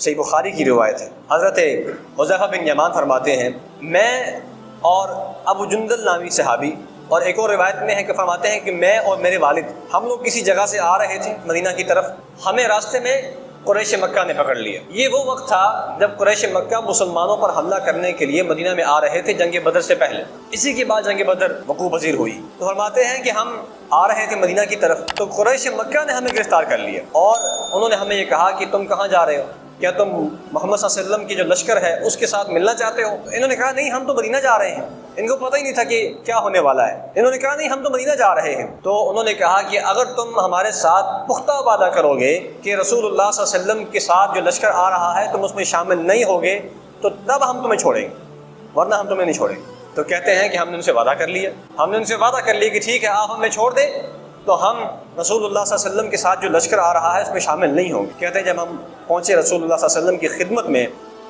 صحیح بخاری کی روایت ہے، حضرت حذیفہ بن یمان فرماتے ہیں میں اور ابو جندل نامی صحابی، اور ایک اور روایت میں ہے کہ فرماتے ہیں کہ میں اور میرے والد ہم لوگ کسی جگہ سے آ رہے تھے مدینہ کی طرف، ہمیں راستے میں قریش مکہ نے پکڑ لیا۔ یہ وہ وقت تھا جب قریش مکہ مسلمانوں پر حملہ کرنے کے لیے مدینہ میں آ رہے تھے جنگ بدر سے پہلے، اسی کے بعد جنگ بدر وقوع پذیر ہوئی۔ تو فرماتے ہیں کہ ہم آ رہے تھے مدینہ کی طرف تو قریش مکہ نے ہمیں گرفتار کر لیا، اور انہوں نے ہمیں یہ کہا کہ تم کہاں جا رہے ہو، کیا تم محمد صلی اللہ علیہ وسلم کی جو لشکر ہے اس کے ساتھ ملنا چاہتے ہو؟ انہوں نے کہا نہیں، ہم تو مدینہ جا رہے ہیں۔ ان کو پتہ ہی نہیں تھا کہ کیا ہونے والا ہے۔ انہوں نے کہا نہیں، ہم تو مدینہ جا رہے ہیں۔ تو انہوں نے کہا کہ اگر تم ہمارے ساتھ پختہ وعدہ کرو گے کہ رسول اللہ صلی اللہ علیہ وسلم کے ساتھ جو لشکر آ رہا ہے تم اس میں شامل نہیں ہوگے تو تب ہم تمہیں چھوڑیں گے، ورنہ ہم تمہیں نہیں چھوڑیں گے۔ تو کہتے ہیں کہ ہم نے ان سے وعدہ کر لیا، ہم نے ان سے وعدہ کر لیا کہ ٹھیک ہے آپ ہمیں چھوڑ دیں تو ہم رسول اللہ صلی اللہ علیہ وسلم کے ساتھ جو لشکر آ رہا ہے اس میں شامل نہیں ہوں گے۔ کہتے ہیں جب ہم پہنچے رسول اللہ صلی اللہ علیہ وسلم کی خدمت میں،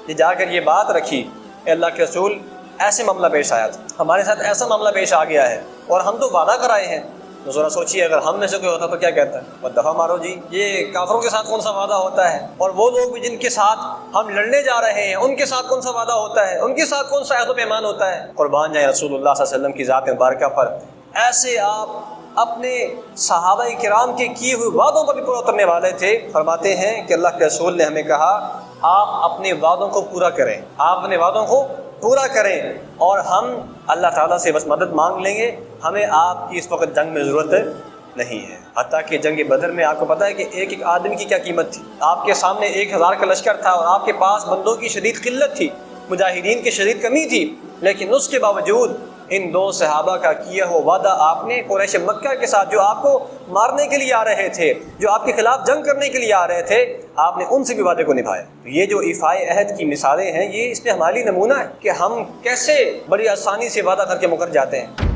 یہ جا کر یہ بات رکھی کہ اللہ کے رسول ایسے معاملہ پیش آیا تھا، ہمارے ساتھ ایسا معاملہ پیش آ گیا ہے اور ہم تو وعدہ کرائے ہیں۔ تو ذرا سوچیے اگر ہم میں سے کوئی ہوتا تو کیا کہتا ہے؟ وہ دفعہ مارو جی، یہ کافروں کے ساتھ کون سا وعدہ ہوتا ہے، اور وہ لوگ بھی جن کے ساتھ ہم لڑنے جا رہے ہیں ان کے ساتھ کون سا وعدہ ہوتا ہے، ان کے ساتھ کون سا عہد و پیمان ہوتا ہے۔ قربان جائیں رسول اللہ صلی اللہ علیہ وسلم کی ذات مبارکہ پر، ایسے آپ اپنے صحابہ کرام کے کیے ہوئے وعدوں پر بھی پورا اترنے والے تھے۔ فرماتے ہیں کہ اللہ کے رسول نے ہمیں کہا آپ اپنے وعدوں کو پورا کریں، آپ اپنے وعدوں کو پورا کریں، اور ہم اللہ تعالیٰ سے بس مدد مانگ لیں گے، ہمیں آپ کی اس وقت جنگ میں ضرورت نہیں ہے۔ حتیٰ کہ جنگ بدر میں آپ کو پتہ ہے کہ ایک ایک آدمی کی کیا قیمت تھی۔ آپ کے سامنے 1000 کا لشکر تھا اور آپ کے پاس بندوں کی شدید قلت تھی، مجاہدین کی شدید کمی تھی، لیکن اس کے باوجود ان دو صحابہ کا کیا ہوا وعدہ آپ نے قریش مکہ کے ساتھ، جو آپ کو مارنے کے لیے آ رہے تھے، جو آپ کے خلاف جنگ کرنے کے لیے آ رہے تھے، آپ نے ان سے بھی وعدے کو نبھایا۔ یہ جو ایفائے عہد کی مثالیں ہیں، یہ اس میں ہمارے لیے نمونہ ہے کہ ہم کیسے بڑی آسانی سے وعدہ کر کے مکر جاتے ہیں۔